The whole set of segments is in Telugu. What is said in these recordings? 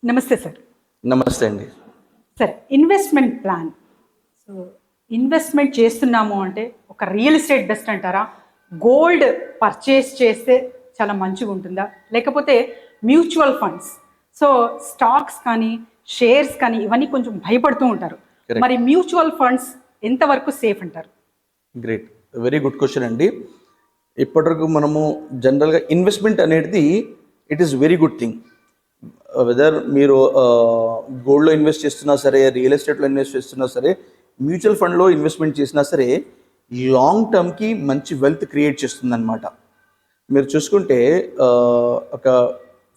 నమస్తే సార్. నమస్తే అండి. సరే, ఇన్వెస్ట్మెంట్ ప్లాన్. సో ఇన్వెస్ట్మెంట్ చేస్తున్నాము అంటే ఒక రియల్ ఎస్టేట్ బెస్ట్ అంటారా? గోల్డ్ పర్చేస్ చేస్తే చాలా మంచిగా ఉంటుందా, లేకపోతే మ్యూచువల్ ఫండ్స్? సో స్టాక్స్ కానీ షేర్స్ కానీ ఇవన్నీ కొంచెం భయపడుతూ ఉంటారు. Correct. మరి మ్యూచువల్ ఫండ్స్ ఎంతవరకు సేఫ్ అంటారు? గ్రేట్, వెరీ గుడ్ క్వశ్చన్ అండి. ఇప్పటివరకు మనము జనరల్గా ఇన్వెస్ట్మెంట్ అనేది it is very good thing. Whether మీరు గోల్డ్లో ఇన్వెస్ట్ చేస్తున్నా సరే, రియల్ ఎస్టేట్లో ఇన్వెస్ట్ చేస్తున్నా సరే, మ్యూచువల్ ఫండ్లో ఇన్వెస్ట్మెంట్ చేసినా సరే లాంగ్ టర్మ్కి మంచి వెల్త్ క్రియేట్ చేస్తుంది అనమాట. మీరు చూసుకుంటే ఒక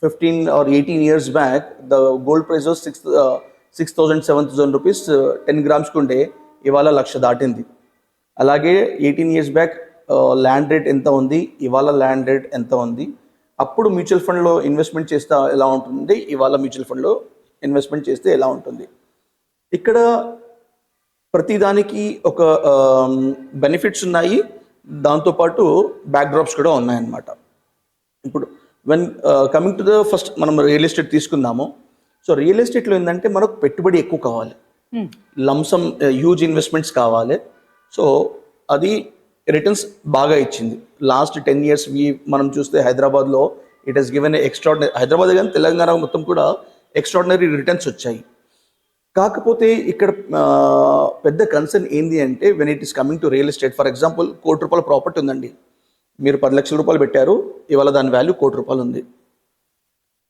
15 or 18 years back the gold price 6,000 7,000 rupees 10 grams ఉండే, ఇవాళ 1,00,000 దాటింది. అలాగే 18 years బ్యాక్ ల్యాండ్ రేట్ ఎంత ఉంది, ఇవాళ ల్యాండ్ రేట్ ఎంత ఉంది. అప్పుడు మ్యూచువల్ ఫండ్లో ఇన్వెస్ట్మెంట్ చేస్తే ఎలా ఉంటుంది, ఇవాళ మ్యూచువల్ ఫండ్లో ఇన్వెస్ట్మెంట్ చేస్తే ఎలా ఉంటుంది. ఇక్కడ ప్రతిదానికి ఒక బెనిఫిట్స్ ఉన్నాయి, దాంతోపాటు బ్యాక్డ్రాప్స్ కూడా ఉన్నాయన్నమాట. ఇప్పుడు when coming to the first మనం రియల్ ఎస్టేట్ తీసుకుందాము. సో రియల్ ఎస్టేట్లో ఏంటంటే మనకు పెట్టుబడి ఎక్కువ కావాలి, లంసమ్ హ్యూజ్ ఇన్వెస్ట్మెంట్స్ కావాలి. సో అది రిటర్న్స్ బాగా ఇచ్చింది. లాస్ట్ 10 years మనం చూస్తే హైదరాబాద్లో it has given extraordinary, Hyderabad కానీ తెలంగాణ మొత్తం కూడా ఎక్స్ట్రాడినరీ రిటర్న్స్ వచ్చాయి. కాకపోతే ఇక్కడ పెద్ద కన్సర్న్ ఏంది అంటే when it is coming to real estate, for example ₹1,00,000 property ఉందండి, మీరు 10 లక్షల రూపాయలు పెట్టారు, ఇవాళ దాని వాల్యూ ₹1,00,000 ఉంది.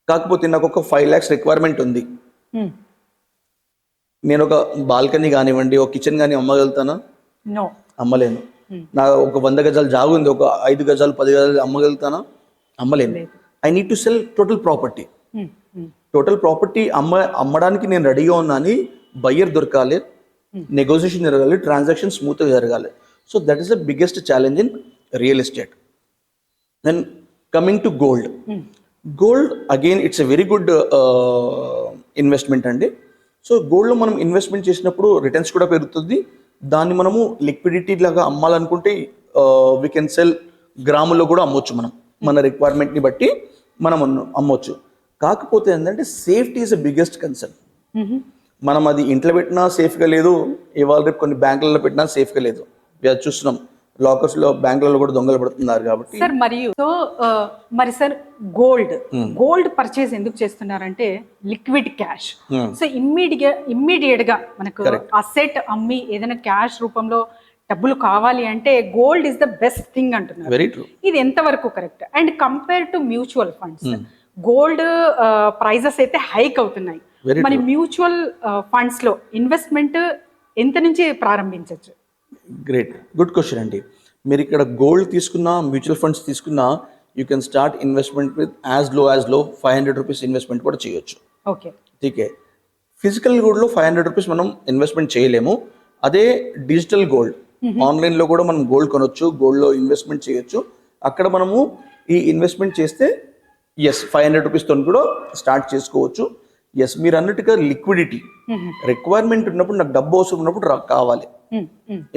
కాకపోతే నాకు ఒక 5 lakhs రిక్వైర్మెంట్ ఉంది, నేను ఒక బాల్కనీ కానివ్వండి, ఒక కిచెన్ కానీ అమ్మగలుగుతానా? అమ్మలేను. నా ఒక 100 గజాలు జాగు ఉంది, ఒక 5 గజాలు 10 గజాలు అమ్మగలుగుతానా? అమ్మలేను. I need to sell total property. Total property అమ్మడానికి నేను రెడీగా ఉన్నా అని బయ్యర్ దొరకాలి, నెగోసియేషన్ జరగాలి, ట్రాన్సాక్షన్ స్మూత్గా జరగాలి. So that is the biggest challenge in real estate. Then coming to gold. Gold again it's a very good investment అండి. సో గోల్డ్లో మనం ఇన్వెస్ట్మెంట్ చేసినప్పుడు రిటర్న్స్ కూడా పెరుగుతుంది. దాన్ని మనము లిక్విడిటీ లాగా అమ్మాలనుకుంటే వీ కెన్ సెల్, గ్రాముల్లో కూడా అమ్మొచ్చు, మనం మన రిక్వైర్మెంట్ని బట్టి మనం అమ్మొచ్చు. కాకపోతే ఏంటంటే safety is the biggest concern. మనం అది ఇంట్లో పెట్టినా సేఫ్గా లేదు, ఇవాళ రేపు కొన్ని బ్యాంకులలో పెట్టినా సేఫ్గా లేదు. అది చూస్తున్నాం, లాకర్స్లో బ్యాంకులలో కూడా దొంగలు పడుతున్నారు. కాబట్టి సార్ మరియు మరి సార్ గోల్డ్ పర్చేస్ ఎందుకు చేస్తున్నారంటే లిక్విడ్ క్యాష్. సో ఇమ్మీడియట్ గా మనకు అసెట్ అమ్మి ఏదైనా క్యాష్ రూపంలో డబ్బులు కావాలి అంటే gold is the best thing అంటున్నారు. Very true. ఇది ఎంతవరకు correct? And compare to mutual funds, gold prices అయితే హైక్ అవుతున్నాయి. మరి మ్యూచువల్ ఫండ్స్ లో ఇన్వెస్ట్మెంట్ ఎంత నుంచి ప్రారంభించవచ్చు? గ్రేట్, గుడ్ క్వశ్చన్ అండి. మీరు ఇక్కడ గోల్డ్ తీసుకున్నా, మ్యూచువల్ ఫండ్స్ తీసుకున్నా, you can start investment with as low 500 rupees investment కూడా చేయొచ్చు. ఓకే, ఠీకే. ఫిజికల్ గోల్డ్లో 500 రూపీస్ మనం ఇన్వెస్ట్మెంట్ చేయలేము. అదే డిజిటల్ గోల్డ్, ఆన్లైన్లో కూడా మనం గోల్డ్ కొనొచ్చు, గోల్డ్లో ఇన్వెస్ట్మెంట్ చేయొచ్చు. అక్కడ మనము ఈ ఇన్వెస్ట్మెంట్ చేస్తే 500 రూపీస్తో కూడా స్టార్ట్ చేసుకోవచ్చు. మీరు అన్నట్టుగా లిక్విడిటీ రిక్వైర్మెంట్ ఉన్నప్పుడు, నాకు డబ్బు అవసరం ఉన్నప్పుడు కావాలి,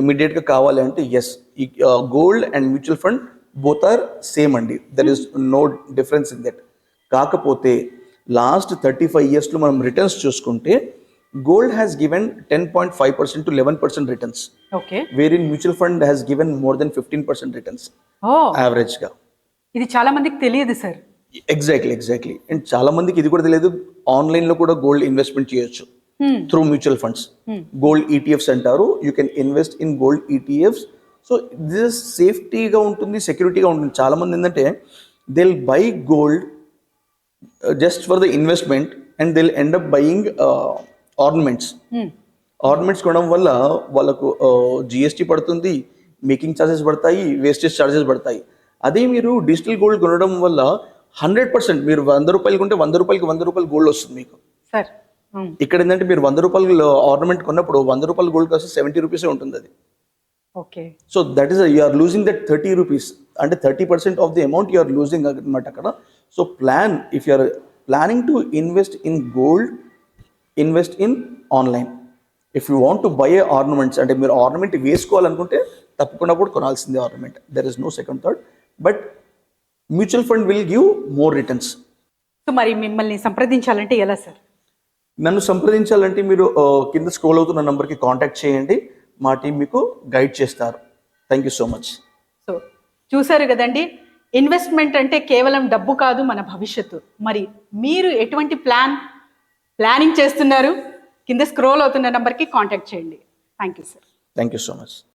ఇమీడియట్గా కావాలి అంటే ఈ gold and mutual fund both are same అండి. There is no difference in that. కాకపోతే లాస్ట్ 35 yearsలో మనం రిటర్న్స్ చూసుకుంటే gold has given 10.5% to 11% returns, where in mutual fund has given more than 15% returns యావరేజ్గా. ఇది చాలా మందికి తెలియదు సార్. ఎగ్జాక్ట్లీ. అండ్ చాలా మందికి ఇది కూడా తెలియదు, ఆన్లైన్లో కూడా గోల్డ్ ఇన్వెస్ట్మెంట్ చేయొచ్చు through mutual funds. Gold ETFs అంటారు, you can invest in gold ETFs. So this సేఫ్టీగా ఉంటుంది, సెక్యూరిటీగా ఉంటుంది. చాలా మంది ఏంటంటే they will buy gold just for the investment and they will end up buying ornaments కొనడం వల్ల వాళ్ళకు జిఎస్టీ పడుతుంది, మేకింగ్ ఛార్జెస్ పడతాయి, వేస్టేజ్ ఛార్జెస్ పడతాయి. అదే మీరు డిజిటల్ గోల్డ్ కొనడం వల్ల 100%, మీరు 100 రూపాయలు కొంటే 100 రూపాయలకి 100 రూపాయలు గోల్డ్ వస్తుంది మీకు. ఇక్కడ ఏంటంటే మీరు 100 రూపాయలు ఆర్నమెంట్ కొన్నప్పుడు 100 రూపాయలు గోల్డ్ కాస్ట్ 70 రూపీసే ఉంటుంది అది. Okay. So that is you are losing that 30 rupees, అంటే 30% of the amount you are losing అనమాట అక్కడ. So if you are planning to invest in gold, invest in online. If you want to buy a ornaments, అంటే మీరు ఆర్నమెంట్ వేసుకోవాలనుకుంటే తప్పకుండా కూడా కొనాల్సిందే ornament. There is no second thought. But mutual fund will give more returns. So మరి మిమ్మల్ని సంప్రదించాలంటే ఎలా సార్? నన్ను సంప్రదించాలంటే మీరు కింద స్క్రోల్ అవుతున్న నంబర్కి కాంటాక్ట్ చేయండి, మా టీం మీకు గైడ్ చేస్తారు. Thank you so much. So చూసారు కదండి, ఇన్వెస్ట్మెంట్ అంటే కేవలం డబ్బు కాదు, మన భవిష్యత్తు. మరి మీరు ఎటువంటి ప్లానింగ్ చేస్తున్నారు? కింద స్క్రోల్ అవుతున్న నెంబర్కి కాంటాక్ట్ చేయండి. Thank you sir. Thank you so much.